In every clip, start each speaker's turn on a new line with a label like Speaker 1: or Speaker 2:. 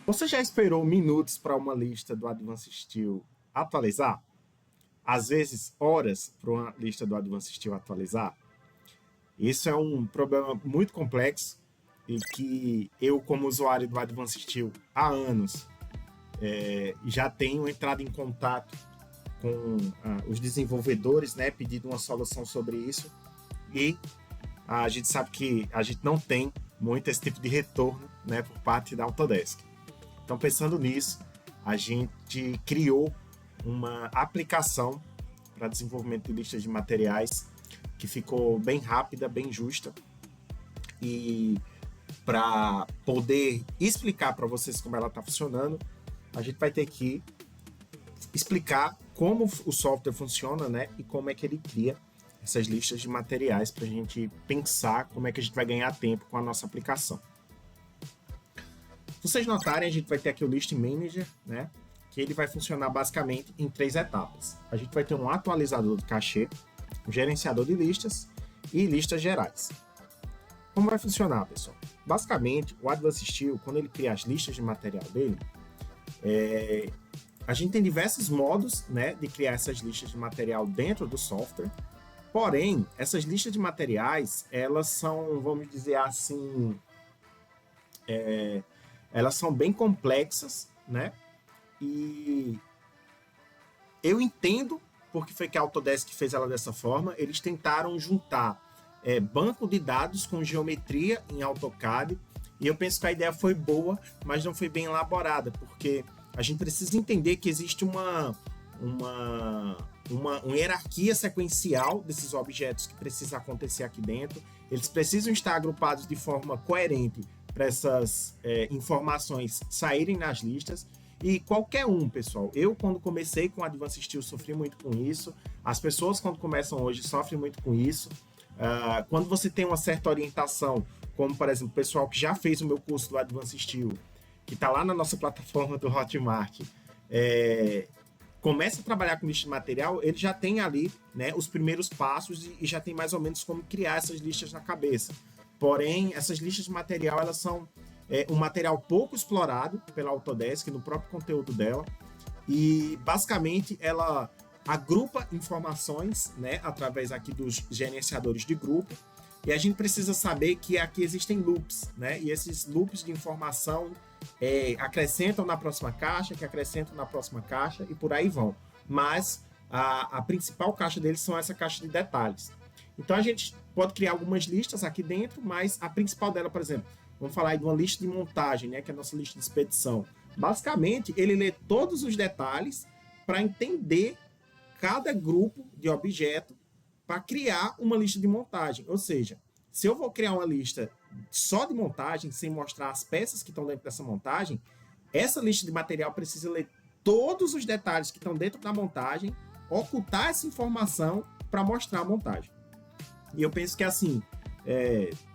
Speaker 1: Você já esperou minutos para uma lista do Advanced Steel atualizar? Às vezes, horas para uma lista do Advanced Steel atualizar? Isso é um problema muito complexo e que eu, como usuário do Advanced Steel há anos, já tenho entrado em contato com os desenvolvedores, né, pedindo uma solução sobre isso, e a gente sabe que a gente não tem muito esse tipo de retorno, né, por parte da Autodesk. Então, pensando nisso, a gente criou uma aplicação para desenvolvimento de listas de materiais que ficou bem rápida, bem justa. E para poder explicar para vocês como ela está funcionando, a gente vai ter que explicar como o software funciona, né? E como é que ele cria essas listas de materiais para a gente pensar como é que a gente vai ganhar tempo com a nossa aplicação. Se vocês notarem, a gente vai ter aqui o List Manager, né? Que ele vai funcionar basicamente em 3 etapas. A gente vai ter um atualizador de cachê, um gerenciador de listas e listas gerais. Como vai funcionar, pessoal? Basicamente, o Advanced Steel, quando ele cria as listas de material dele, a gente tem diversos modos, né, de criar essas listas de material dentro do software. Porém, essas listas de materiais, elas são, vamos dizer assim, elas são bem complexas, né? E eu entendo porque foi que a Autodesk fez ela dessa forma. Eles tentaram juntar banco de dados com geometria em AutoCAD, e eu penso que a ideia foi boa, mas não foi bem elaborada, porque a gente precisa entender que existe uma hierarquia sequencial desses objetos que precisa acontecer aqui dentro. Eles precisam estar agrupados de forma coerente para essas informações saírem nas listas. E qualquer um, pessoal, eu quando comecei com Advanced Steel sofri muito com isso, as pessoas quando começam hoje sofrem muito com isso. Quando você tem uma certa orientação, como por exemplo o pessoal que já fez o meu curso do Advanced Steel, que está lá na nossa plataforma do Hotmart, começa a trabalhar com lista de material, ele já tem ali, né, os primeiros passos e já tem mais ou menos como criar essas listas na cabeça. Porém, essas listas de material, elas são um material pouco explorado pela Autodesk no próprio conteúdo dela, e basicamente ela agrupa informações, né, através aqui dos gerenciadores de grupo, e a gente precisa saber que aqui existem loops, né, e esses loops de informação acrescentam na próxima caixa, que acrescentam na próxima caixa, e por aí vão. Mas a principal caixa deles são essa caixa de detalhes. Então a gente pode criar algumas listas aqui dentro, mas a principal dela, por exemplo, vamos falar aí de uma lista de montagem, né, que é a nossa lista de expedição. Basicamente, ele lê todos os detalhes para entender cada grupo de objeto para criar uma lista de montagem. Ou seja, se eu vou criar uma lista só de montagem, sem mostrar as peças que estão dentro dessa montagem, essa lista de material precisa ler todos os detalhes que estão dentro da montagem, ocultar essa informação para mostrar a montagem. E eu penso que assim,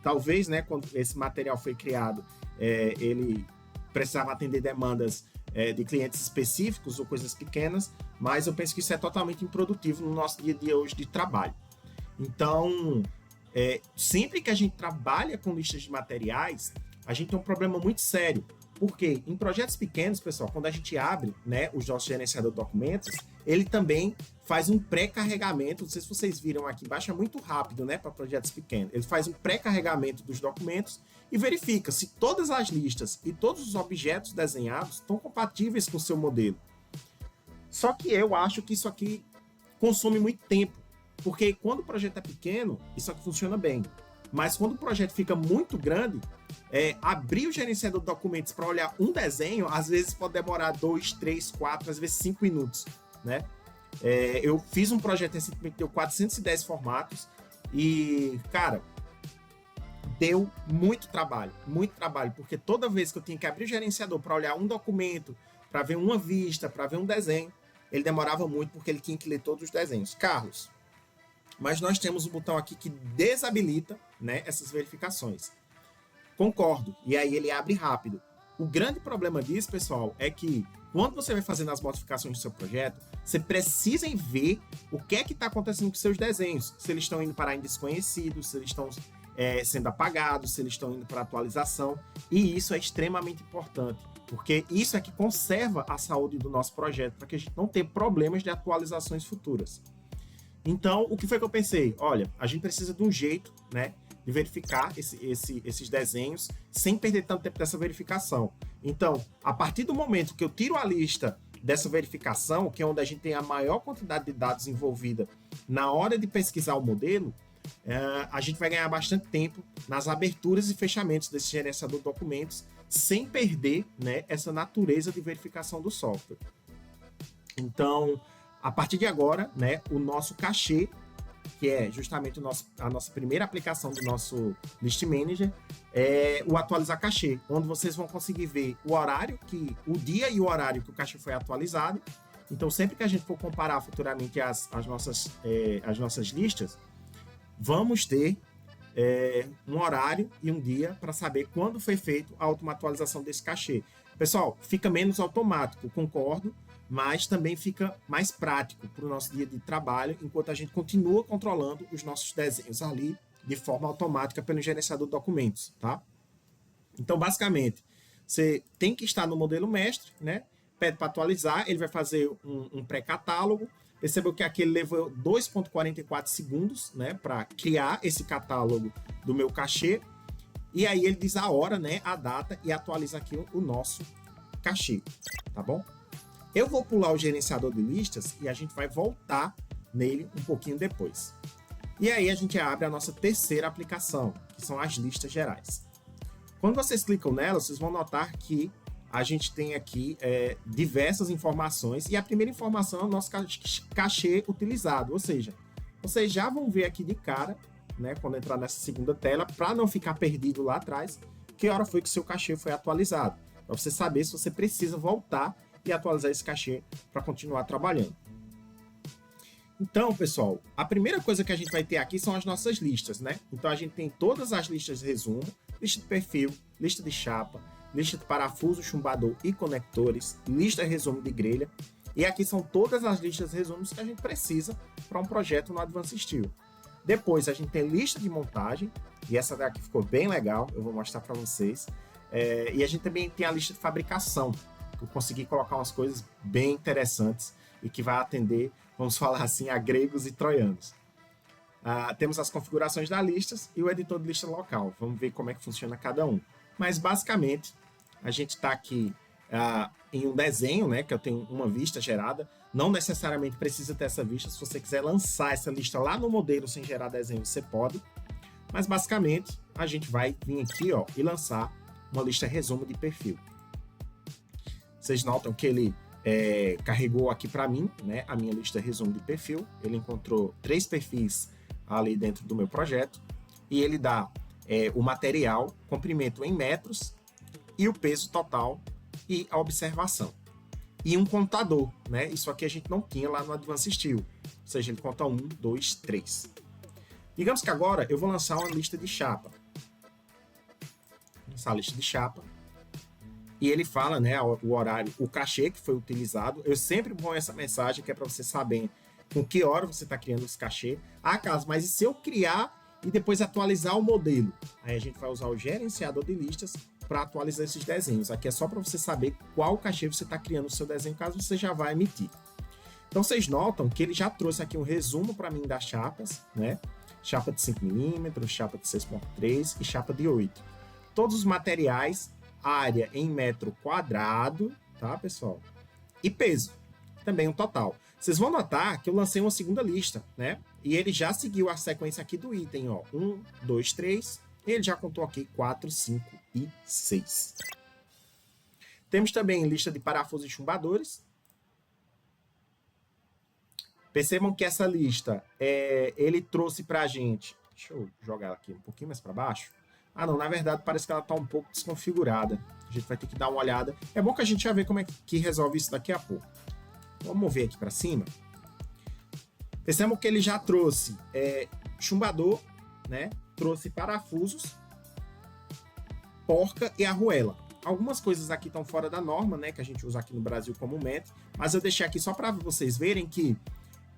Speaker 1: talvez, né, quando esse material foi criado, ele precisava atender demandas de clientes específicos ou coisas pequenas, mas eu penso que isso é totalmente improdutivo no nosso dia a dia hoje de trabalho. Então, sempre que a gente trabalha com listas de materiais, a gente tem um problema muito sério, porque em projetos pequenos, pessoal, quando a gente abre, né, o nosso gerenciador de documentos, ele também faz um pré-carregamento. Não sei se vocês viram aqui, baixa muito rápido, né, para projetos pequenos. Ele faz um pré-carregamento dos documentos e verifica se todas as listas e todos os objetos desenhados estão compatíveis com o seu modelo. Só que eu acho que isso aqui consome muito tempo, porque quando o projeto é pequeno, isso aqui funciona bem. Mas quando o projeto fica muito grande, abrir o gerenciador de documentos para olhar um desenho, às vezes pode demorar 2, 3, 4, às vezes 5 minutos, né? Eu fiz um projeto recentemente que deu 410 formatos e, cara, deu muito trabalho, porque toda vez que eu tinha que abrir o gerenciador para olhar um documento, para ver uma vista, para ver um desenho, ele demorava muito porque ele tinha que ler todos os desenhos. Carlos, mas nós temos um botão aqui que desabilita, né, essas verificações. Concordo, e aí ele abre rápido. O grande problema disso, pessoal, é que quando você vai fazendo as modificações do seu projeto, você precisa ver o que é que está acontecendo com seus desenhos. Se eles estão indo para desconhecidos, se eles estão sendo apagados, se eles estão indo para atualização. E isso é extremamente importante. porque isso é que conserva a saúde do nosso projeto, para que a gente não tenha problemas de atualizações futuras. Então, o que foi que eu pensei? Olha, a gente precisa de um jeito, né, de verificar esses desenhos sem perder tanto tempo dessa verificação. Então, a partir do momento que eu tiro a lista dessa verificação, que é onde a gente tem a maior quantidade de dados envolvida na hora de pesquisar o modelo, a gente vai ganhar bastante tempo nas aberturas e fechamentos desse gerenciador de documentos, sem perder, né, essa natureza de verificação do software. Então, a partir de agora, né, o nosso cachê, que é justamente a nossa primeira aplicação do nosso List Manager, é o atualizar cachê, onde vocês vão conseguir ver o dia e o horário que o cachê foi atualizado. Então, sempre que a gente for comparar futuramente as nossas listas, vamos ter um horário e um dia para saber quando foi feita a última atualização desse cachê. Pessoal, fica menos automático, concordo, mas também fica mais prático para o nosso dia de trabalho, enquanto a gente continua controlando os nossos desenhos ali de forma automática pelo gerenciador de documentos, tá? Então, basicamente, você tem que estar no modelo mestre, né? Pede para atualizar, ele vai fazer um pré-catálogo. Percebeu que aqui ele levou 2,44 segundos, né, para criar esse catálogo do meu cachê. E aí ele diz a hora, né, a data, e atualiza aqui o nosso cachê, tá bom? Eu vou pular o gerenciador de listas e a gente vai voltar nele um pouquinho depois. E aí a gente abre a nossa terceira aplicação, que são as listas gerais. Quando vocês clicam nela, vocês vão notar que a gente tem aqui diversas informações, e a primeira informação é o nosso cachê utilizado, ou seja, vocês já vão ver aqui de cara, né, quando entrar nessa segunda tela, para não ficar perdido lá atrás, que hora foi que o seu cachê foi atualizado, para você saber se você precisa voltar e atualizar esse cachê para continuar trabalhando. Então, pessoal, a primeira coisa que a gente vai ter aqui são as nossas listas, né? Então a gente tem todas as listas de resumo, lista de perfil, lista de chapa, lista de parafuso, chumbador e conectores, lista de resumo de grelha, e aqui são todas as listas de resumos que a gente precisa para um projeto no Advanced Steel. Depois a gente tem lista de montagem, e essa daqui ficou bem legal, eu vou mostrar para vocês. E a gente também tem a lista de fabricação, que eu consegui colocar umas coisas bem interessantes e que vai atender, vamos falar assim, a gregos e troianos. Temos as configurações das listas e o editor de lista local. Vamos ver como é que funciona cada um. Mas basicamente, a gente está aqui em um desenho, né, que eu tenho uma vista gerada. Não necessariamente precisa ter essa vista. Se você quiser lançar essa lista lá no modelo sem gerar desenho, você pode. Mas basicamente, a gente vai vir aqui, ó, e lançar uma lista resumo de perfil. Vocês notam que ele carregou aqui para mim, né, a minha lista resumo de perfil. Ele encontrou 3 perfis ali dentro do meu projeto e ele dá o material, comprimento em metros e o peso total e a observação. E um contador, né? Isso aqui a gente não tinha lá no Advanced Steel. Ou seja, ele conta 1, 2, 3. Digamos que agora eu vou lançar uma lista de chapa. Lançar a lista de chapa. E ele fala, né, o horário, o cachê que foi utilizado. Eu sempre ponho essa mensagem que é para você saber com que hora você está criando esse cachê. Carlos, mas e se eu criar e depois atualizar o modelo? Aí a gente vai usar o gerenciador de listas para atualizar esses desenhos. Aqui é só para você saber qual cachê você está criando o seu desenho, caso você já vá emitir. Então vocês notam que ele já trouxe aqui um resumo para mim das chapas, né? Chapa de 5mm, chapa de 6.3 e chapa de 8. Todos os materiais, área em metro quadrado, tá, pessoal? E peso, também um total. Vocês vão notar que eu lancei uma segunda lista, né? E ele já seguiu a sequência aqui do item, ó. 1, 2, 3. E ele já contou aqui 4, 5 e 6. Temos também lista de parafusos e chumbadores. Percebam que essa lista, ele trouxe pra gente... Deixa eu jogar ela aqui um pouquinho mais para baixo. Não, na verdade parece que ela está um pouco desconfigurada. A gente vai ter que dar uma olhada. É bom que a gente já vê como é que resolve isso daqui a pouco. Vamos mover aqui para cima. Percebam que ele já trouxe chumbador, né? Trouxe parafusos, porca e arruela. Algumas coisas aqui estão fora da norma, né? Que a gente usa aqui no Brasil como metro. Mas eu deixei aqui só para vocês verem que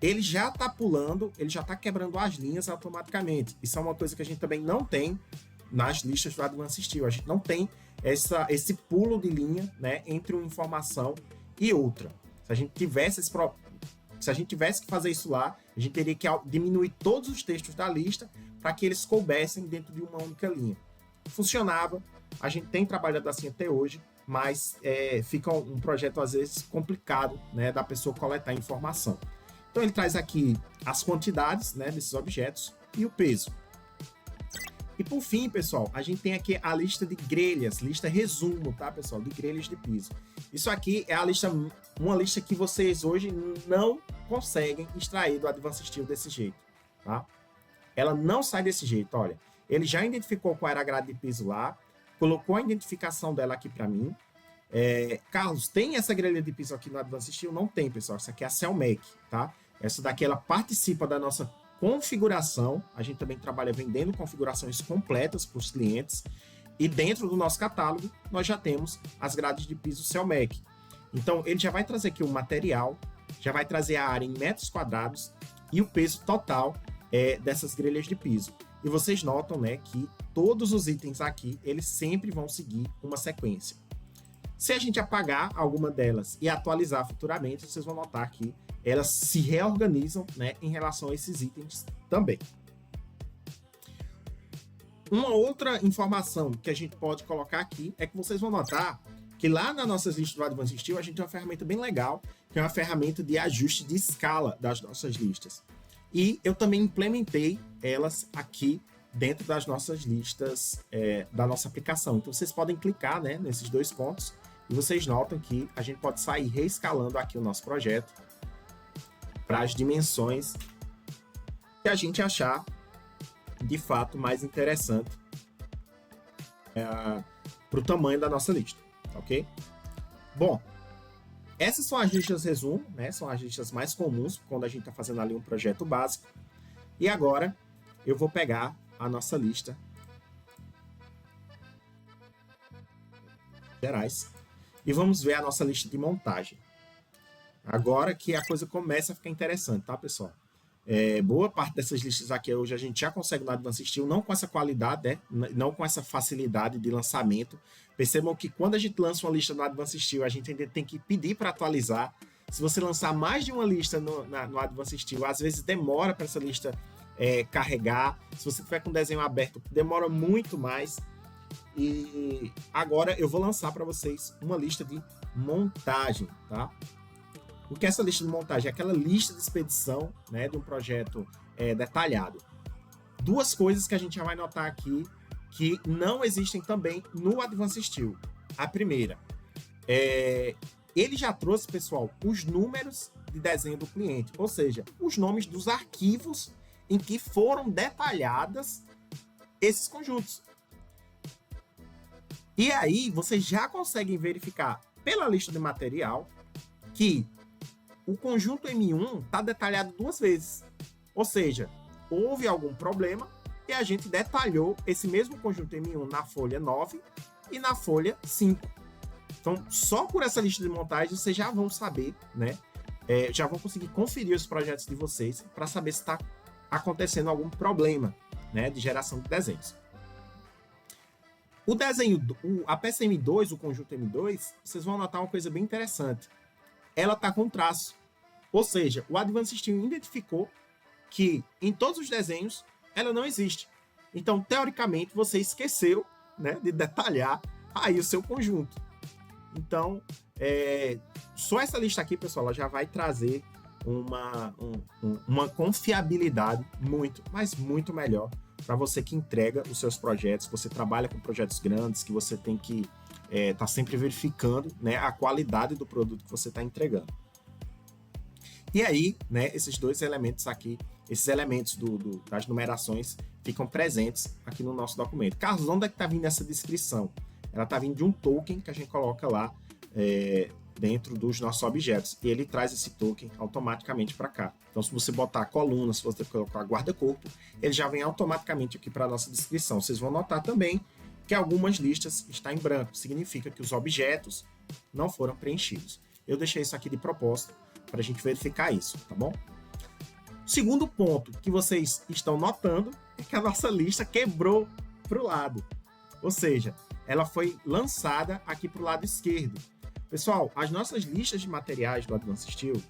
Speaker 1: ele já está pulando, ele já está quebrando as linhas automaticamente. Isso é uma coisa que a gente também não tem nas listas do Advanced Steel. A gente não tem esse pulo de linha, né, entre uma informação e outra. Se a gente tivesse que fazer isso lá, a gente teria que diminuir todos os textos da lista para que eles coubessem dentro de uma única linha. Funcionava, a gente tem trabalhado assim até hoje, mas fica um projeto às vezes complicado, né, da pessoa coletar informação. Então ele traz aqui as quantidades, né, desses objetos e o peso. E por fim, pessoal, a gente tem aqui a lista de grelhas, lista resumo, tá, pessoal, de grelhas de piso. Isso aqui é uma lista que vocês hoje não conseguem extrair do Advanced Steel desse jeito, tá? Ela não sai desse jeito, olha. Ele já identificou qual era a grade de piso lá, colocou a identificação dela aqui para mim. Carlos, tem essa grelha de piso aqui no Advanced Steel? Não tem, pessoal. Essa aqui é a Celmec, tá? Essa daqui, ela participa da nossa configuração. A gente também trabalha vendendo configurações completas para os clientes. E dentro do nosso catálogo, nós já temos as grades de piso Celmec. Então, ele já vai trazer aqui o material, já vai trazer a área em metros quadrados e o peso total dessas grelhas de piso. E vocês notam, né, que todos os itens aqui, eles sempre vão seguir uma sequência. Se a gente apagar alguma delas e atualizar futuramente, vocês vão notar que elas se reorganizam, né, em relação a esses itens também. Uma outra informação que a gente pode colocar aqui é que vocês vão notar que lá nas nossas listas do Advanced Steel a gente tem uma ferramenta bem legal, que é uma ferramenta de ajuste de escala das nossas listas. E eu também implementei elas aqui dentro das nossas listas da nossa aplicação. Então vocês podem clicar, né, nesses dois pontos e vocês notam que a gente pode sair reescalando aqui o nosso projeto para as dimensões que a gente achar de fato mais interessante para o tamanho da nossa lista, ok? Bom, essas são as listas resumo, né? São as listas mais comuns quando a gente está fazendo ali um projeto básico. E agora eu vou pegar a nossa lista gerais e vamos ver a nossa lista de montagem. Agora que a coisa começa a ficar interessante, tá, pessoal? Boa parte dessas listas aqui hoje a gente já consegue no Advanced Steel, não com essa qualidade, né? Não com essa facilidade de lançamento. Percebam que quando a gente lança uma lista no Advanced Steel, a gente ainda tem que pedir para atualizar. Se você lançar mais de uma lista no Advanced Steel, às vezes demora para essa lista carregar. Se você tiver com o desenho aberto, demora muito mais. E agora eu vou lançar para vocês uma lista de montagem, tá? O que é essa lista de montagem? É aquela lista de expedição, né, de um projeto detalhado. Duas coisas que a gente já vai notar aqui que não existem também no Advanced Steel. A primeira, ele já trouxe, pessoal, os números de desenho do cliente, ou seja, os nomes dos arquivos em que foram detalhadas esses conjuntos. E aí, vocês já conseguem verificar pela lista de material que o conjunto M1 está detalhado duas vezes. Ou seja, houve algum problema e a gente detalhou esse mesmo conjunto M1 na folha 9 e na folha 5. Então, só por essa lista de montagem, vocês já vão saber, né? Já vão conseguir conferir os projetos de vocês para saber se está acontecendo algum problema, né, de geração de desenhos. O desenho, a peça M2, o conjunto M2, vocês vão notar uma coisa bem interessante. Ela está com traço. Ou seja, o Advanced Steel identificou que em todos os desenhos ela não existe. Então, teoricamente, você esqueceu, né, de detalhar aí o seu conjunto. Então, só essa lista aqui, pessoal, ela já vai trazer uma confiabilidade muito, mas muito melhor para você que entrega os seus projetos, que você trabalha com projetos grandes, que você tem que tá sempre verificando, né, a qualidade do produto que você está entregando. E aí, né, esses dois elementos aqui, esses elementos das numerações ficam presentes aqui no nosso documento. Carlos, onde é que está vindo essa descrição? Ela está vindo de um token que a gente coloca lá dentro dos nossos objetos. E ele traz esse token automaticamente para cá. Então, se você botar coluna, se você colocar guarda-corpo, ele já vem automaticamente aqui para a nossa descrição. Vocês vão notar também que algumas listas estão em branco, significa que os objetos não foram preenchidos. Eu deixei isso aqui de propósito para a gente verificar isso, tá bom? Segundo ponto que vocês estão notando é que a nossa lista quebrou para o lado. Ou seja, ela foi lançada aqui para o lado esquerdo. Pessoal, as nossas listas de materiais do Advanced Steel,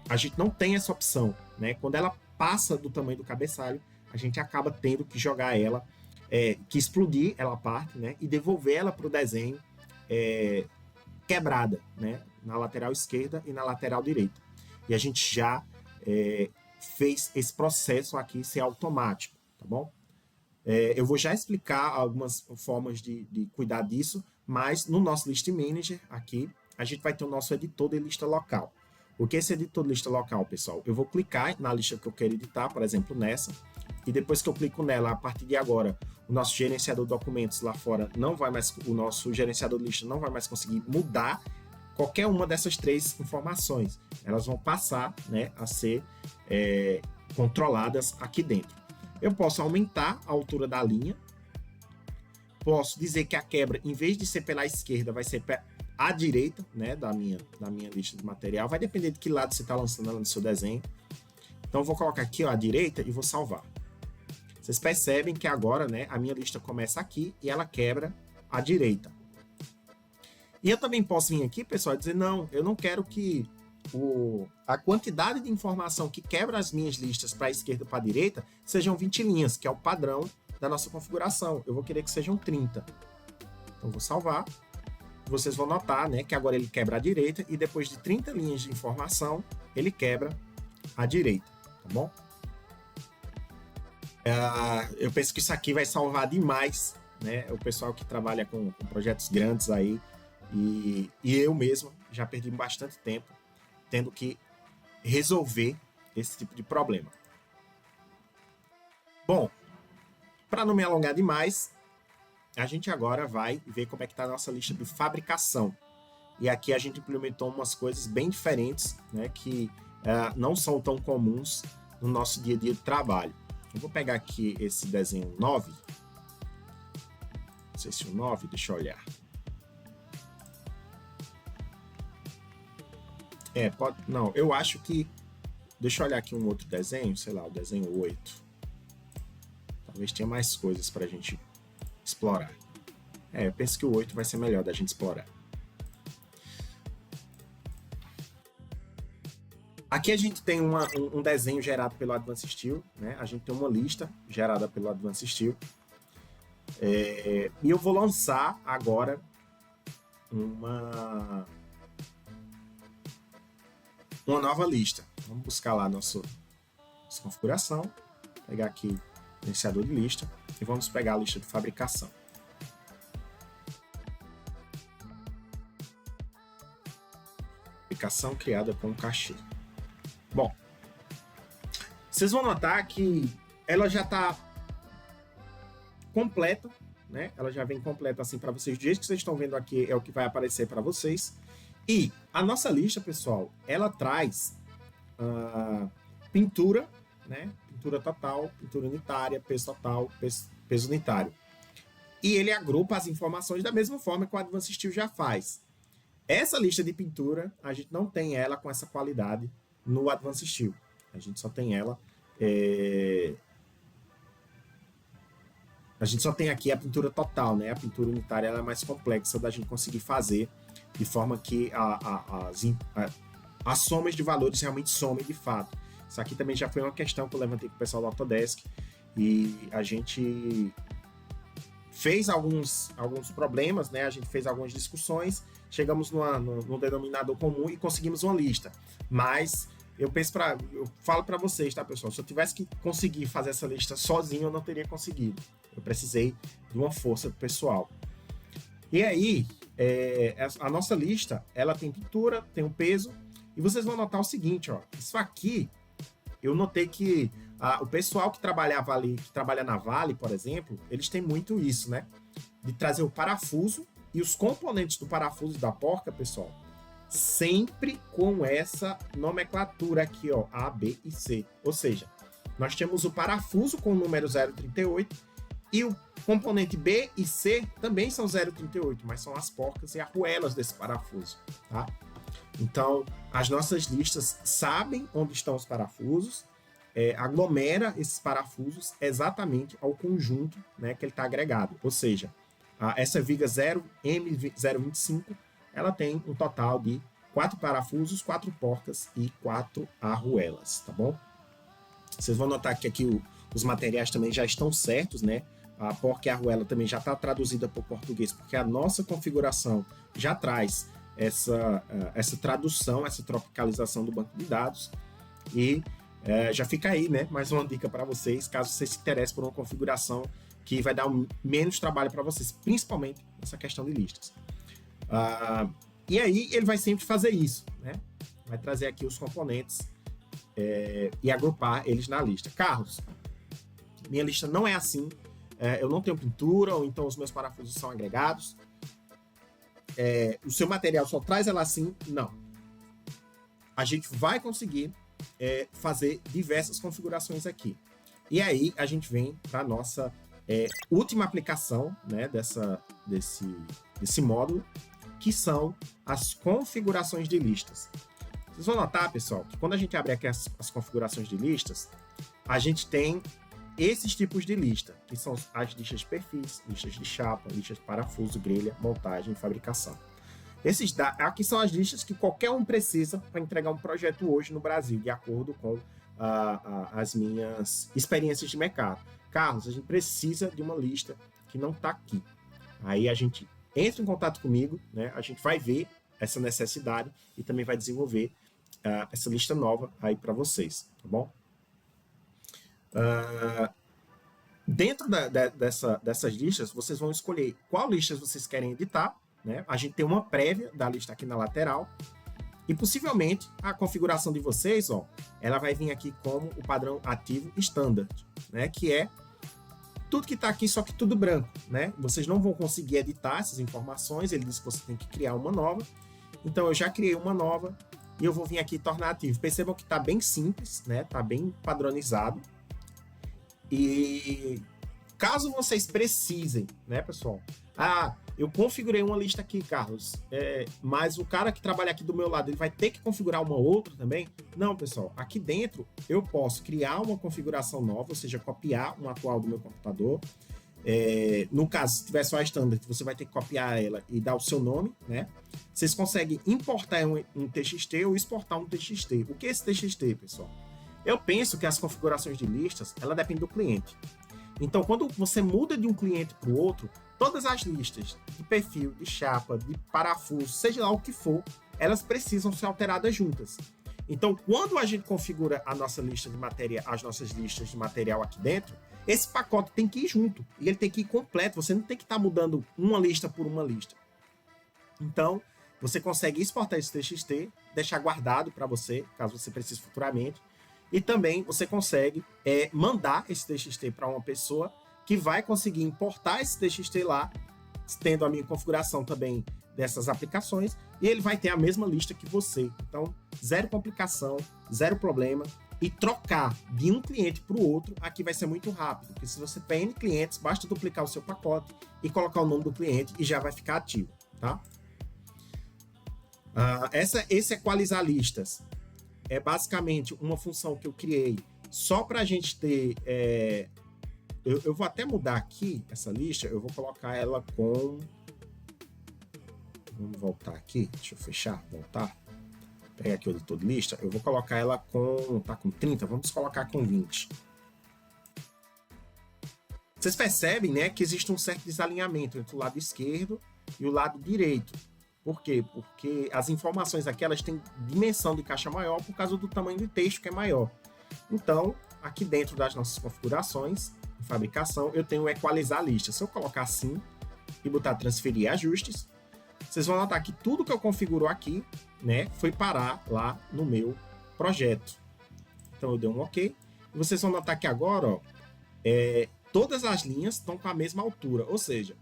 Speaker 1: a gente não tem essa opção, né? Quando ela passa do tamanho do cabeçalho, a gente acaba tendo que jogar ela, que explodir ela parte, né? E devolver ela para o desenho quebrada, né? Na lateral esquerda e na lateral direita. E a gente já fez esse processo aqui ser automático, tá bom? Eu vou já explicar algumas formas de cuidar disso, mas no nosso List Manager aqui, a gente vai ter o nosso editor de lista local. O que é esse editor de lista local, pessoal? Eu vou clicar na lista que eu quero editar, por exemplo, nessa, e depois que eu clico nela, a partir de agora, o nosso gerenciador de documentos lá fora não vai mais, o nosso gerenciador de lista não vai mais conseguir mudar qualquer uma dessas três informações. Elas vão passar, né, a ser controladas aqui dentro. Eu posso aumentar a altura da linha, posso dizer que a quebra, em vez de ser pela esquerda, vai ser à direita, né, da minha lista de material. Vai depender de que lado você está lançando ela no seu desenho. Então, eu vou colocar aqui, ó, à direita e vou salvar. Vocês percebem que agora, né, a minha lista começa aqui e ela quebra à direita. E eu também posso vir aqui, pessoal, e dizer, não, eu não quero que a quantidade de informação que quebra as minhas listas para a esquerda e para a direita sejam 20 linhas, que é o padrão da nossa configuração. Eu vou querer que sejam 30. Então, vou salvar. Vocês vão notar, né, que agora ele quebra à direita e depois de 30 linhas de informação, ele quebra à direita, tá bom? Eu penso que isso aqui vai salvar demais, né, o pessoal que trabalha com projetos grandes aí, e eu mesmo já perdi bastante tempo tendo que resolver esse tipo de problema. Bom, para não me alongar demais, a gente agora vai ver como é que está a nossa lista de fabricação. E aqui a gente implementou umas coisas bem diferentes, né, que não são tão comuns no nosso dia a dia de trabalho. Eu vou pegar aqui esse desenho 9. Não sei se o 9, deixa eu olhar. Não, eu acho que... Deixa eu olhar aqui um outro desenho, sei lá, o desenho 8. Talvez tenha mais coisas para a gente explorar. Eu penso que o 8 vai ser melhor da gente explorar. Aqui a gente tem um desenho gerado pelo Advanced Steel, né? A gente tem uma lista gerada pelo Advanced Steel. E eu vou lançar agora uma nova lista. Vamos buscar lá nossa configuração, pegar aqui o gerenciador de lista e vamos pegar a lista de fabricação. Fabricação criada com cachê. Bom, vocês vão notar que ela já está completa, né? Ela já vem completa assim para vocês. Do jeito que vocês estão vendo aqui é o que vai aparecer para vocês. E a nossa lista, pessoal, ela traz pintura, né? Pintura total, pintura unitária, peso total, peso unitário. E ele agrupa as informações da mesma forma que o Advanced Steel já faz. Essa lista de pintura, a gente não tem ela com essa qualidade no Advanced Steel. A gente só tem ela... A gente só tem aqui a pintura total, né? A pintura unitária ela é mais complexa da gente conseguir fazer de forma que as somas de valores realmente somem de fato. Isso aqui também já foi uma questão que eu levantei com o pessoal do Autodesk e a gente fez alguns problemas, né? A gente fez algumas discussões, chegamos no denominador comum e conseguimos uma lista. Mas eu falo para vocês, tá, pessoal? Se eu tivesse que conseguir fazer essa lista sozinho, eu não teria conseguido. Eu precisei de uma força do pessoal. E aí, a nossa lista, ela tem pintura, tem um peso, e vocês vão notar o seguinte, ó, isso aqui, eu notei que o pessoal que trabalha na Vale, por exemplo, eles têm muito isso, né? De trazer o parafuso e os componentes do parafuso da porca, pessoal, sempre com essa nomenclatura aqui, ó, A, B e C. Ou seja, nós temos o parafuso com o número 038 e o componente B e C também são 038, mas são as porcas e arruelas desse parafuso, tá? Então, as nossas listas sabem onde estão os parafusos, aglomera esses parafusos exatamente ao conjunto, né, que ele está agregado. Ou seja, Essa viga 0M025, ela tem um total de 4 parafusos, 4 porcas e 4 arruelas, tá bom? Vocês vão notar que aqui os materiais também já estão certos, né? A porca e a arruela também já está traduzida para o português, porque a nossa configuração já traz essa tradução, essa tropicalização do banco de dados. E já fica aí, né? Mais uma dica para vocês, caso vocês se interessem por uma configuração que vai dar menos trabalho para vocês, principalmente nessa questão de listas. E aí ele vai sempre fazer isso, né? Vai trazer aqui os componentes e agrupar eles na lista. Carlos, minha lista não é assim. Eu não tenho pintura, ou então os meus parafusos são agregados. O seu material só traz ela assim? Não. A gente vai conseguir fazer diversas configurações aqui. E aí a gente vem para a nossa última aplicação, né, desse módulo, que são as configurações de listas. Vocês vão notar, pessoal, que quando a gente abre aqui as configurações de listas, a gente tem esses tipos de lista, que são as listas de perfis, listas de chapa, listas de parafuso, grelha, montagem e fabricação. Aqui são as listas que qualquer um precisa para entregar um projeto hoje no Brasil, de acordo com as minhas experiências de mercado. Carlos, a gente precisa de uma lista que não está aqui. Aí a gente entra em contato comigo, né? A gente vai ver essa necessidade e também vai desenvolver essa lista nova aí para vocês, tá bom? Dentro dessas listas, vocês vão escolher qual listas vocês querem editar, né? A gente tem uma prévia da lista aqui na lateral e possivelmente a configuração de vocês, ó, ela vai vir aqui como o padrão ativo standard, né? Que é tudo que está aqui, só que tudo branco, né? Vocês não vão conseguir editar essas informações, ele diz que você tem que criar uma nova. Então eu já criei uma nova e eu vou vir aqui e tornar ativo. Percebam que está bem simples, né? Está bem padronizado. E caso vocês precisem, né, pessoal? Eu configurei uma lista aqui, Carlos, mas o cara que trabalha aqui do meu lado, ele vai ter que configurar uma outra também? Não, pessoal. Aqui dentro, eu posso criar uma configuração nova, ou seja, copiar uma atual do meu computador. No caso, se tiver só a standard, você vai ter que copiar ela e dar o seu nome, né? Vocês conseguem importar um TXT ou exportar um TXT. O que é esse TXT, pessoal? Eu penso que as configurações de listas, ela depende do cliente. Então, quando você muda de um cliente para o outro, todas as listas de perfil, de chapa, de parafuso, seja lá o que for, elas precisam ser alteradas juntas. Então, quando a gente configura a nossa lista de material, as nossas listas de material aqui dentro, esse pacote tem que ir junto e ele tem que ir completo. Você não tem que estar mudando uma lista por uma lista. Então, você consegue exportar esse TXT, deixar guardado para você, caso você precise futuramente. E também você consegue mandar esse TXT para uma pessoa que vai conseguir importar esse TXT lá, tendo a minha configuração também dessas aplicações, e ele vai ter a mesma lista que você. Então, zero complicação, zero problema. E trocar de um cliente para o outro, aqui vai ser muito rápido, porque se você tem N clientes, basta duplicar o seu pacote e colocar o nome do cliente e já vai ficar ativo, tá? Esse equalizar listas é basicamente uma função que eu criei só para a gente ter... Eu vou até mudar aqui essa lista, eu vou colocar ela com... Vamos voltar aqui, deixa eu fechar, voltar. Pegar aqui o editor de lista, eu vou colocar ela com... Tá com 30, vamos colocar com 20. Vocês percebem, né, que existe um certo desalinhamento entre o lado esquerdo e o lado direito. Por quê? Porque as informações aqui elas têm dimensão de caixa maior por causa do tamanho do texto que é maior. Então, aqui dentro das nossas configurações de fabricação, eu tenho o equalizar lista. Se eu colocar assim e botar transferir ajustes, vocês vão notar que tudo que eu configuro aqui, né, foi parar lá no meu projeto. Então eu dei um OK. E vocês vão notar que agora, ó, todas as linhas estão com a mesma altura, ou seja,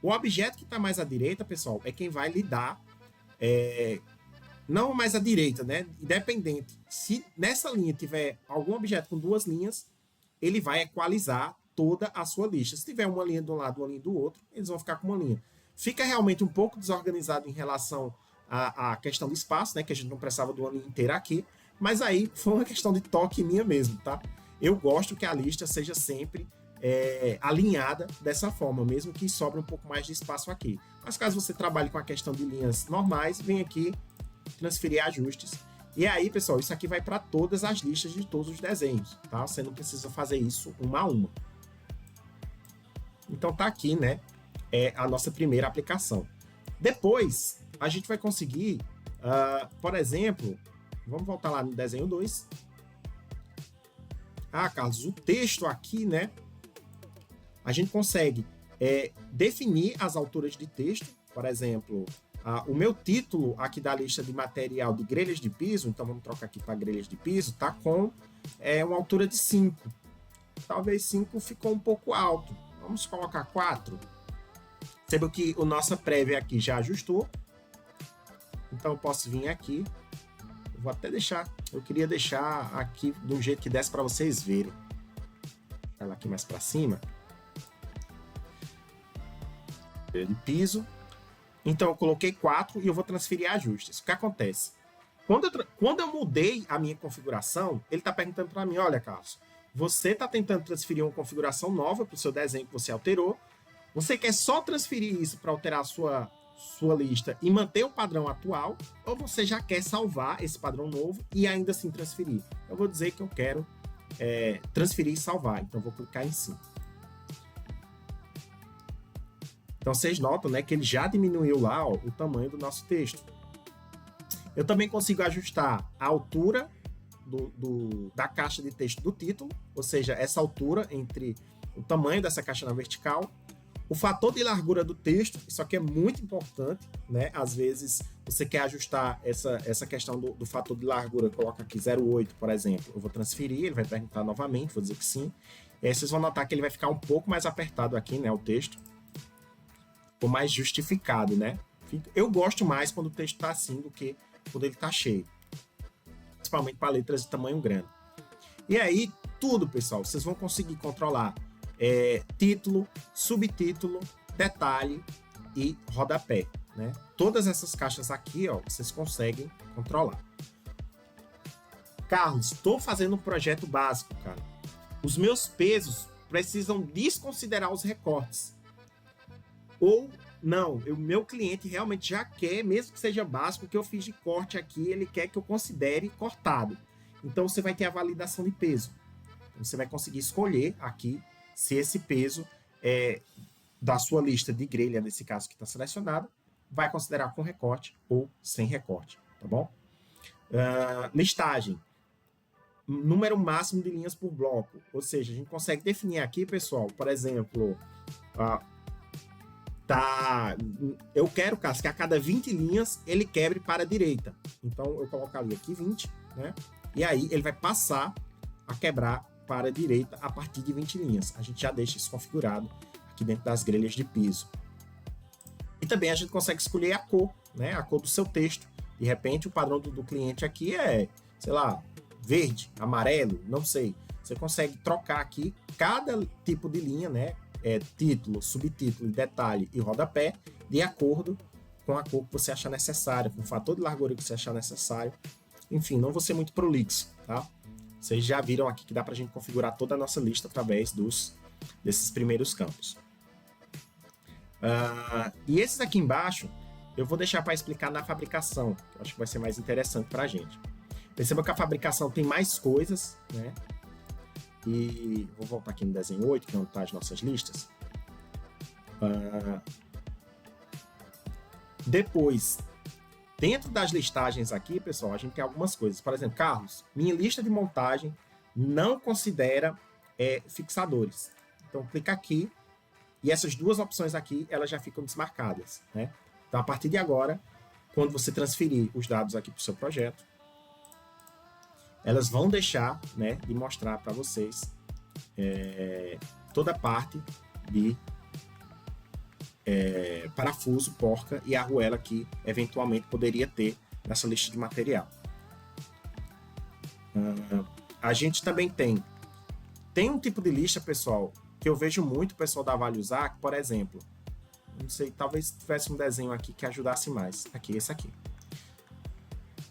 Speaker 1: o objeto que está mais à direita, pessoal, é quem vai lidar, não mais à direita, né? Independente. Se nessa linha tiver algum objeto com duas linhas, ele vai equalizar toda a sua lista. Se tiver uma linha de um lado, uma linha do outro, eles vão ficar com uma linha. Fica realmente um pouco desorganizado em relação à questão do espaço, né? Que a gente não precisava de uma linha inteira aqui, mas aí foi uma questão de toque minha mesmo, tá? Eu gosto que a lista seja sempre alinhada dessa forma, mesmo que sobre um pouco mais de espaço aqui. Mas caso você trabalhe com a questão de linhas normais, vem aqui, transferir ajustes. E aí, pessoal, isso aqui vai para todas as listas de todos os desenhos, tá? Você não precisa fazer isso uma a uma. Então tá aqui, né, a nossa primeira aplicação. Depois, a gente vai conseguir, por exemplo, vamos voltar lá no desenho 2. Ah, Carlos, o texto aqui, né, a gente consegue definir as alturas de texto. Por exemplo, o meu título aqui da lista de material de grelhas de piso, então vamos trocar aqui para grelhas de piso, tá com uma altura de 5. Talvez 5 ficou um pouco alto. Vamos colocar 4. Perceba que o nossa prévia aqui já ajustou. Então eu posso vir aqui. Eu vou até deixar. Eu queria deixar aqui de um jeito que desse para vocês verem. Ela aqui mais para cima. De piso. Então eu coloquei 4 e eu vou transferir ajustes. O que acontece? Quando eu mudei a minha configuração, ele está perguntando para mim, olha, Carlos, você está tentando transferir uma configuração nova para o seu desenho que você alterou. Você quer só transferir isso para alterar a sua lista e manter o padrão atual, ou você já quer salvar esse padrão novo e ainda assim transferir? Eu vou dizer que eu quero transferir e salvar, então vou clicar em sim. Então vocês notam, né, que ele já diminuiu lá, ó, o tamanho do nosso texto. Eu também consigo ajustar a altura da caixa de texto do título, ou seja, essa altura entre o tamanho dessa caixa na vertical. O fator de largura do texto, isso aqui é muito importante, né? Às vezes você quer ajustar essa questão do fator de largura, coloca aqui 0,8, por exemplo. Eu vou transferir, ele vai perguntar novamente, vou dizer que sim. E aí vocês vão notar que ele vai ficar um pouco mais apertado aqui, né? O texto. Ficou mais justificado, né? Eu gosto mais quando o texto está assim do que quando ele está cheio. Principalmente para letras de tamanho grande. E aí, tudo, pessoal, vocês vão conseguir controlar título, subtítulo, detalhe e rodapé, né? Todas essas caixas aqui, ó, vocês conseguem controlar. Carlos, estou fazendo um projeto básico, cara. Os meus pesos precisam desconsiderar os recortes. Ou não, o meu cliente realmente já quer, mesmo que seja básico, que eu fiz de corte aqui, ele quer que eu considere cortado. Então você vai ter a validação de peso. Você vai conseguir escolher aqui se esse peso da sua lista de grelha, nesse caso que está selecionado, vai considerar com recorte ou sem recorte, tá bom? Listagem. Número máximo de linhas por bloco. Ou seja, a gente consegue definir aqui, pessoal, por exemplo, eu quero, Cássio, que a cada 20 linhas ele quebre para a direita. Então eu colocaria aqui 20, né? E aí ele vai passar a quebrar para a direita a partir de 20 linhas. A gente já deixa isso configurado aqui dentro das grelhas de piso. E também a gente consegue escolher a cor, né? A cor do seu texto. De repente o padrão do cliente aqui é, sei lá, verde, amarelo, não sei. Você consegue trocar aqui cada tipo de linha, né? Título, subtítulo, detalhe e rodapé, de acordo com a cor que você achar necessário, com o fator de largura que você achar necessário. Enfim, não vou ser muito prolixo, tá? Vocês já viram aqui que dá para a gente configurar toda a nossa lista através desses primeiros campos. E esses aqui embaixo, eu vou deixar para explicar na fabricação, que eu acho que vai ser mais interessante para a gente. Perceba que a fabricação tem mais coisas, né? E vou voltar aqui no desenho 8, que é onde está as nossas listas. Depois, dentro das listagens aqui, pessoal, a gente tem algumas coisas. Por exemplo, Carlos, minha lista de montagem não considera fixadores. Então, clica aqui e essas duas opções aqui, elas já ficam desmarcadas, né? Então, a partir de agora, quando você transferir os dados aqui para o seu projeto, elas vão deixar, né, de mostrar para vocês toda a parte de parafuso, porca e arruela que eventualmente poderia ter nessa lista de material. A gente também tem um tipo de lista, pessoal, que eu vejo muito o pessoal da Vale usar, que, por exemplo, não sei, talvez tivesse um desenho aqui que ajudasse mais. Aqui, esse aqui.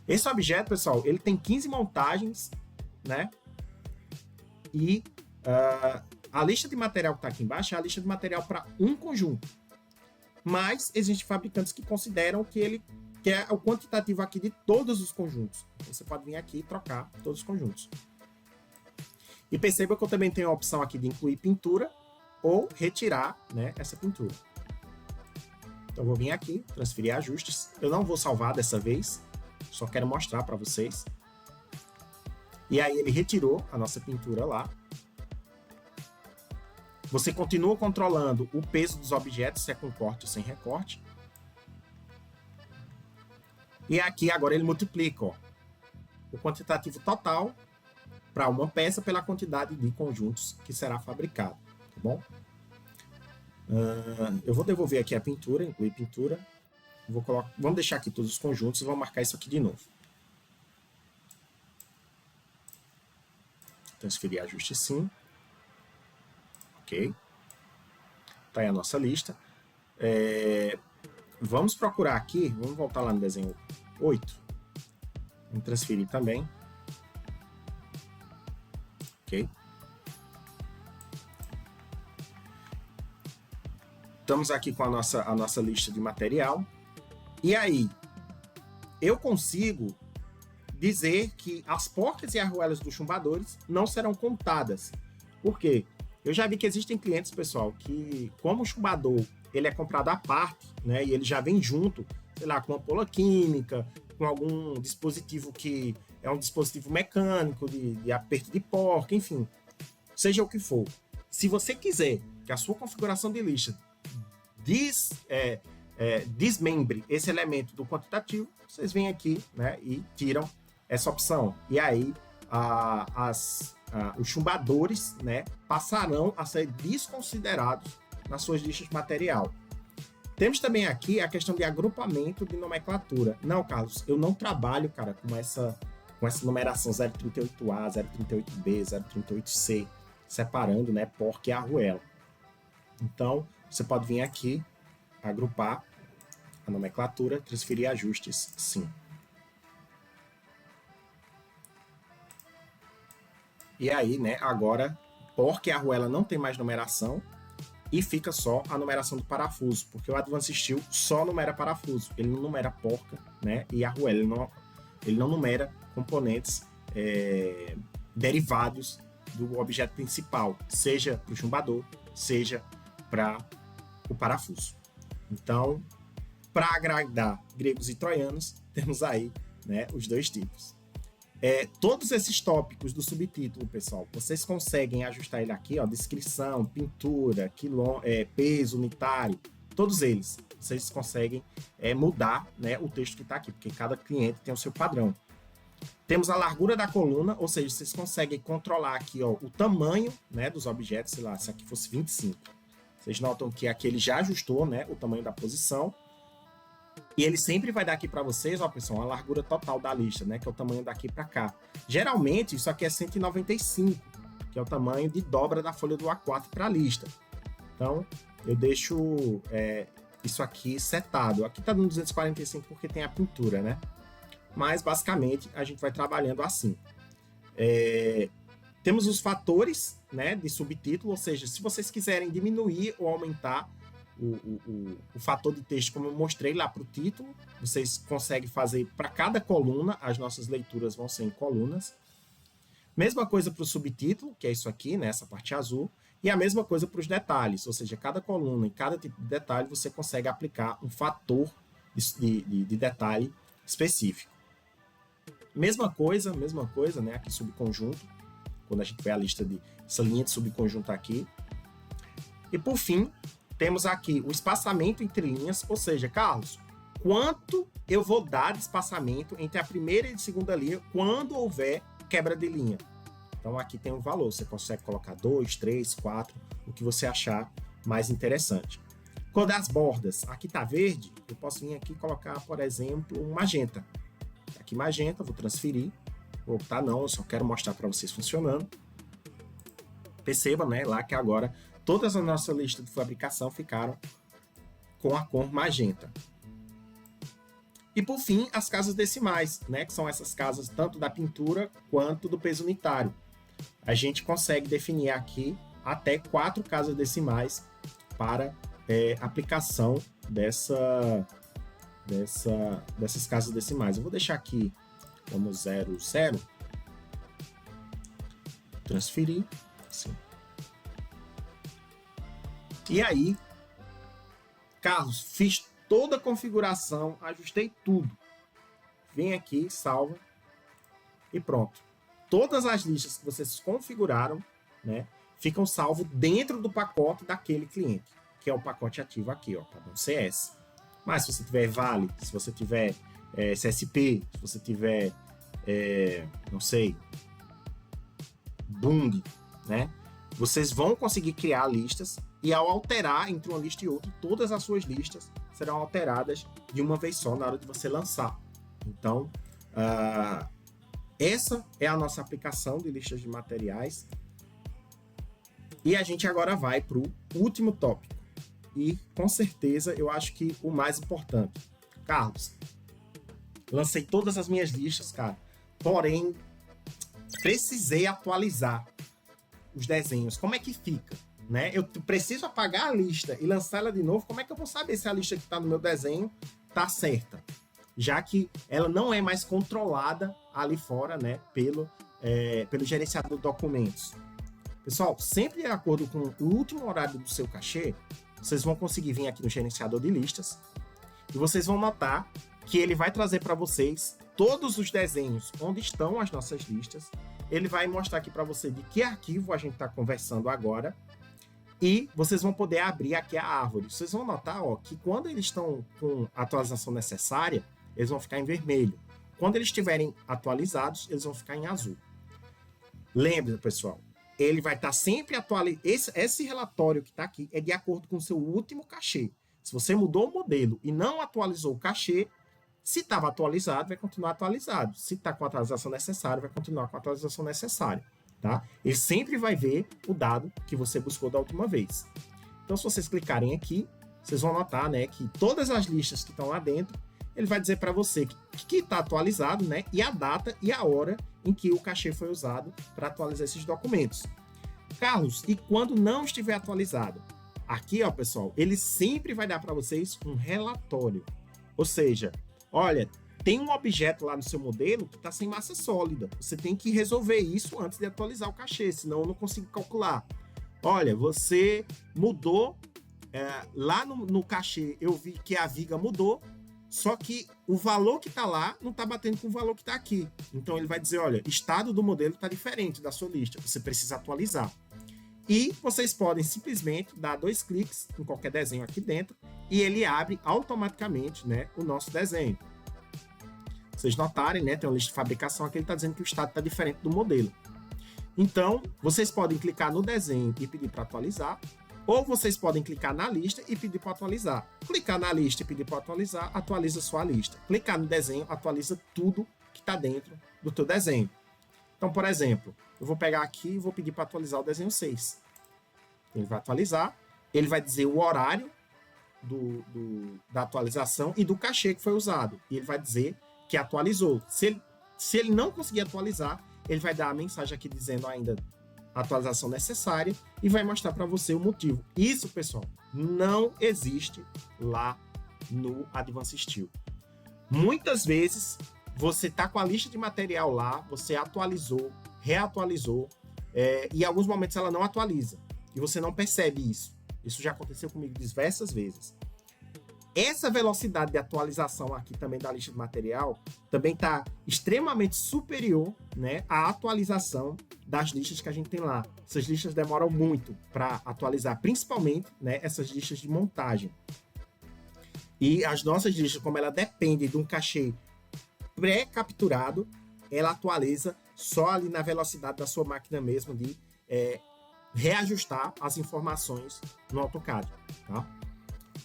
Speaker 1: Esse objeto, pessoal, ele tem 15 montagens, né? E a lista de material que está aqui embaixo é a lista de material para um conjunto. Mas existem fabricantes que consideram que é o quantitativo aqui de todos os conjuntos. Você pode vir aqui e trocar todos os conjuntos. E perceba que eu também tenho a opção aqui de incluir pintura ou retirar, né, essa pintura. Então eu vou vir aqui, transferir ajustes. Eu não vou salvar dessa vez, só quero mostrar para vocês. E aí ele retirou a nossa pintura lá. Você continua controlando o peso dos objetos, se é com corte ou sem recorte. E aqui agora ele multiplica, ó, o quantitativo total para uma peça pela quantidade de conjuntos que será fabricado, tá bom? Eu vou devolver aqui a pintura, incluir pintura. Vamos deixar aqui todos os conjuntos e vamos marcar isso aqui de novo. Transferir ajuste sim. Ok. Tá aí a nossa lista. Vamos procurar aqui, vamos voltar lá no desenho 8. Vamos transferir também. Ok. Estamos aqui com a nossa lista de material. E aí, eu consigo dizer que as porcas e arruelas dos chumbadores não serão contadas. Por quê? Eu já vi que existem clientes, pessoal, que como o chumbador ele é comprado à parte, né, e ele já vem junto, sei lá, com uma pola química, com algum dispositivo que é um dispositivo mecânico de aperto de porca, enfim, seja o que for. Se você quiser que a sua configuração de lista desmembre esse elemento do quantitativo, vocês vêm aqui, né, e tiram essa opção. E aí os chumbadores, né, passarão a ser desconsiderados nas suas listas de material. Temos também aqui a questão de agrupamento de nomenclatura. Não, Carlos, eu não trabalho, cara, com essa numeração 038A, 038B, 038C, separando, né, porca e arruela. Então, você pode vir aqui, agrupar a nomenclatura, transferir ajustes, sim. E aí, né, agora, porca e arruela não tem mais numeração e fica só a numeração do parafuso, porque o Advanced Steel só numera parafuso, ele não numera porca, né, e arruela, ele não numera componentes derivados do objeto principal, seja para o chumbador, seja para o parafuso. Então, para agradar gregos e troianos, temos aí, né, os dois tipos. Todos esses tópicos do subtítulo, pessoal, vocês conseguem ajustar ele aqui, ó, descrição, pintura, peso unitário, todos eles. Vocês conseguem mudar, né, o texto que está aqui, porque cada cliente tem o seu padrão. Temos a largura da coluna, ou seja, vocês conseguem controlar aqui, ó, o tamanho, né, dos objetos, sei lá, se aqui fosse 25. Vocês notam que aqui ele já ajustou, né, o tamanho da posição. E ele sempre vai dar aqui para vocês, ó, pessoal, a largura total da lista, né, que é o tamanho daqui para cá. Geralmente, isso aqui é 195, que é o tamanho de dobra da folha do A4 para a lista. Então, eu deixo isso aqui setado. Aqui está dando 245 porque tem a pintura, né? Mas, basicamente, a gente vai trabalhando assim. Temos os fatores, né, de subtítulo, ou seja, se vocês quiserem diminuir ou aumentar o fator de texto, como eu mostrei lá para o título, vocês conseguem fazer para cada coluna, as nossas leituras vão ser em colunas. Mesma coisa para o subtítulo, que é isso aqui, né, essa parte azul, e a mesma coisa para os detalhes, ou seja, cada coluna e cada tipo de detalhe você consegue aplicar um fator de detalhe específico. Mesma coisa, né, aqui subconjunto, quando a gente vê a lista essa linha de subconjunto aqui. E por fim, temos aqui o espaçamento entre linhas, ou seja, Carlos, quanto eu vou dar de espaçamento entre a primeira e a segunda linha quando houver quebra de linha. Então aqui tem um valor, você consegue colocar 2, 3, 4, o que você achar mais interessante. Cor das bordas, aqui está verde, eu posso vir aqui e colocar, por exemplo, um magenta. Aqui magenta, vou transferir, vou botar não, eu só quero mostrar para vocês funcionando. Perceba, né, lá que agora todas as nossas listas de fabricação ficaram com a cor magenta. E por fim, as casas decimais, né, que são essas casas tanto da pintura quanto do peso unitário. A gente consegue definir aqui até 4 casas decimais para aplicação dessas casas decimais. Eu vou deixar aqui como 0, 0. Transferir. Assim. E aí, Carlos, fiz toda a configuração, ajustei tudo. Vem aqui, salva e pronto. Todas as listas que vocês configuraram, né, ficam salvos dentro do pacote daquele cliente, que é o pacote ativo aqui, ó, padrão CS. Mas se você tiver Vale, se você tiver CSP, se você tiver, não sei, Bung, né, vocês vão conseguir criar listas e ao alterar entre uma lista e outra, todas as suas listas serão alteradas de uma vez só na hora de você lançar. Então, essa é a nossa aplicação de listas de materiais. E a gente agora vai para o último tópico. E, com certeza, eu acho que o mais importante. Carlos, lancei todas as minhas listas, cara. Porém, precisei atualizar os desenhos. Como é que fica? Né? Eu preciso apagar a lista e lançar ela de novo. Como é que eu vou saber se a lista que está no meu desenho está certa? Já que ela não é mais controlada ali fora, né, pelo gerenciador de documentos. Pessoal, sempre de acordo com o último horário do seu cachê, vocês vão conseguir vir aqui no gerenciador de listas e vocês vão notar que ele vai trazer para vocês todos os desenhos onde estão as nossas listas. Ele vai mostrar aqui para você de que arquivo a gente está conversando agora e vocês vão poder abrir aqui a árvore. Vocês vão notar, ó, que quando eles estão com a atualização necessária, eles vão ficar em vermelho. Quando eles estiverem atualizados, eles vão ficar em azul. Lembre, pessoal, ele vai estar sempre atualizado. Esse relatório que está aqui é de acordo com o seu último cachê. Se você mudou o modelo e não atualizou o cachê, se estava atualizado, vai continuar atualizado. Se está com a atualização necessária, vai continuar com a atualização necessária. Tá? Ele sempre vai ver o dado que você buscou da última vez. Então, se vocês clicarem aqui, vocês vão notar, né, que todas as listas que estão lá dentro, ele vai dizer para você que está atualizado, né, e a data e a hora em que o cachê foi usado para atualizar esses documentos. Carlos, e quando não estiver atualizado? Aqui, ó, pessoal, ele sempre vai dar para vocês um relatório. Ou seja, olha, tem um objeto lá no seu modelo que está sem massa sólida. Você tem que resolver isso antes de atualizar o cachê, senão eu não consigo calcular. Olha, você mudou, lá no cachê eu vi que a viga mudou, só que o valor que está lá não está batendo com o valor que está aqui. Então ele vai dizer, olha, estado do modelo está diferente da sua lista, você precisa atualizar. E vocês podem simplesmente dar 2 cliques em qualquer desenho aqui dentro e ele abre automaticamente, né, o nosso desenho. Vocês notarem, né, tem uma lista de fabricação aqui, ele está dizendo que o estado está diferente do modelo. Então, vocês podem clicar no desenho e pedir para atualizar, ou vocês podem clicar na lista e pedir para atualizar. Clicar na lista e pedir para atualizar, atualiza a sua lista. Clicar no desenho, atualiza tudo que está dentro do teu desenho. Então, por exemplo, eu vou pegar aqui e vou pedir para atualizar o desenho 6. Ele vai atualizar, ele vai dizer o horário da atualização e do cachê que foi usado. E ele vai dizer que atualizou. Se ele não conseguir atualizar, ele vai dar a mensagem aqui dizendo ainda a atualização necessária e vai mostrar para você o motivo. Isso, pessoal, não existe lá no Advanced Steel. Muitas vezes você está com a lista de material lá, você atualizou, reatualizou, e em alguns momentos ela não atualiza e você não percebe isso. Isso já aconteceu comigo diversas vezes. Essa velocidade de atualização aqui também da lista de material também está extremamente superior, né, à atualização das listas que a gente tem lá. Essas listas demoram muito para atualizar, principalmente, né, essas listas de montagem. E as nossas listas, como ela depende de um cachê pré-capturado, ela atualiza só ali na velocidade da sua máquina mesmo de reajustar as informações no AutoCAD, tá?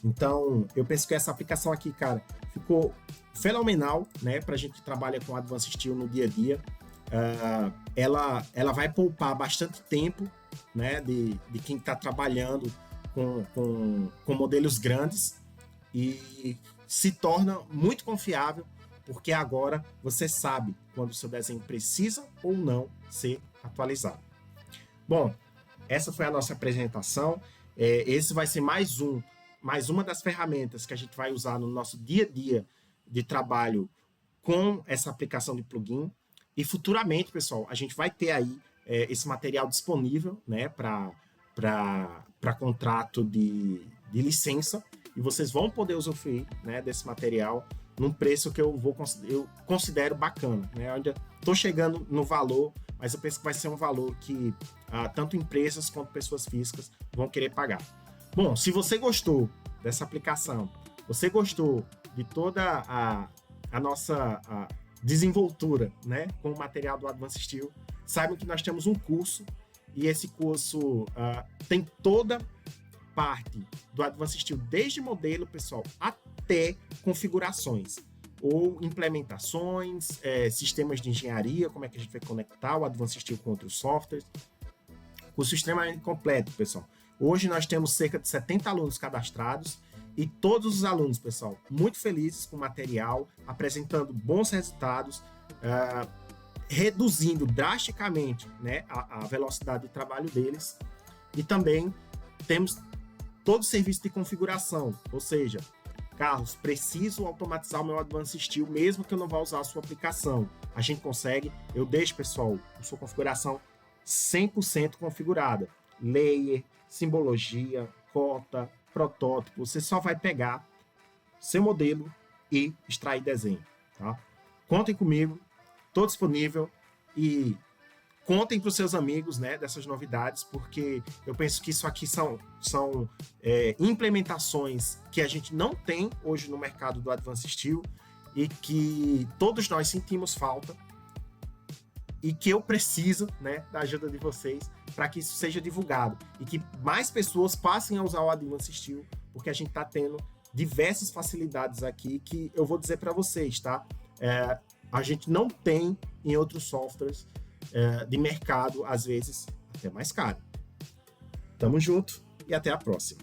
Speaker 1: Então, eu penso que essa aplicação aqui, cara, ficou fenomenal, né, para a gente que trabalha com Advanced Steel no dia a dia. Ela vai poupar bastante tempo, né, de quem está trabalhando com modelos grandes e se torna muito confiável, porque agora você sabe quando o seu desenho precisa ou não ser atualizado. Bom, essa foi a nossa apresentação. Esse vai ser mais uma das ferramentas que a gente vai usar no nosso dia a dia de trabalho com essa aplicação de plugin. E futuramente, pessoal, a gente vai ter aí esse material disponível, né, para contrato de licença, e vocês vão poder usufruir, né, desse material num preço que eu considero bacana, né? Eu ainda estou chegando no valor, mas eu penso que vai ser um valor que tanto empresas quanto pessoas físicas vão querer pagar. Bom, se você gostou dessa aplicação, você gostou de toda a nossa desenvoltura, né, com o material do Advanced Steel, saibam que nós temos um curso, e esse curso tem toda parte do Advanced Steel, desde modelo, pessoal, até configurações ou implementações, sistemas de engenharia, como é que a gente vai conectar o Advanced Steel com outros softwares. Curso extremamente completo, pessoal. Hoje nós temos cerca de 70 alunos cadastrados, e todos os alunos, pessoal, muito felizes com o material, apresentando bons resultados, reduzindo drasticamente, né, a velocidade de trabalho deles. E também temos todo o serviço de configuração, ou seja, Carlos, preciso automatizar o meu Advanced Steel, mesmo que eu não vá usar a sua aplicação. A gente consegue, eu deixo, pessoal, a sua configuração 100% configurada. Layer, simbologia, cota, protótipo, você só vai pegar seu modelo e extrair desenho, tá? Contem comigo, estou disponível, e contem para os seus amigos, né, dessas novidades, porque eu penso que isso aqui são implementações que a gente não tem hoje no mercado do Advanced Steel, e que todos nós sentimos falta, e que eu preciso, né, da ajuda de vocês para que isso seja divulgado e que mais pessoas passem a usar o Advanced Steel, porque a gente está tendo diversas facilidades aqui que eu vou dizer para vocês, tá? A gente não tem em outros softwares de mercado, às vezes até mais caro. Tamo junto e até a próxima.